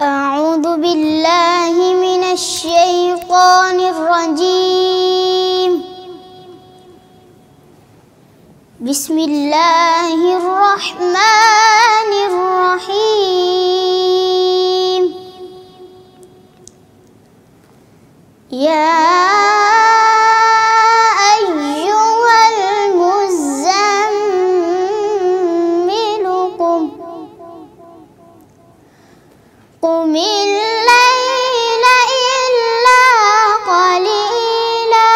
أعوذ بالله من الشيطان الرجيم. بسم الله الرحمن الرحيم. يا أيها المزمل قم الليل إلا قليلا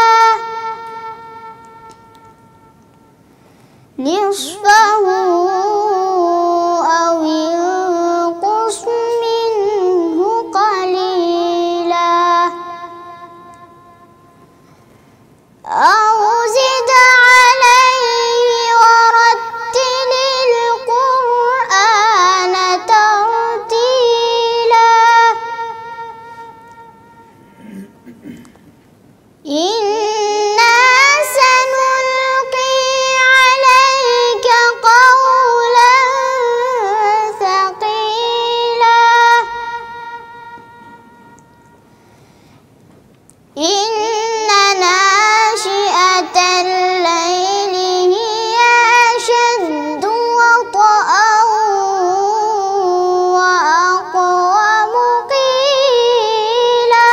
نصفه أو انقص منه قليلا أو زد عليه ورتل القرآن ترتيلا إنا سنلقي عليك قولا ثقيلا إن ناشئة الليل هي أشد وطئا وأقوم قيلا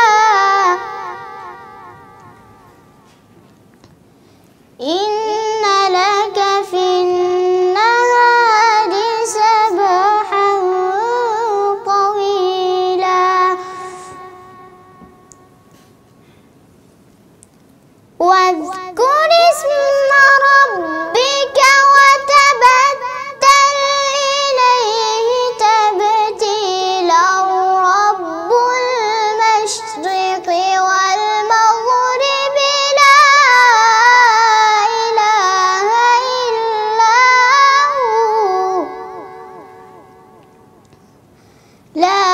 إن لك في النهار سبحا طويلا واذكر اسم ربك وتبتل إليه تبتيلا رب المشرق والمغرب لا إله إلا هو لا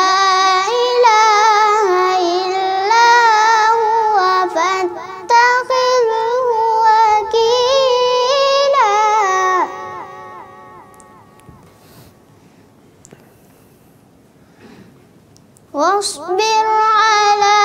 إله إلا هو فاتخذه وكيلا واصبر على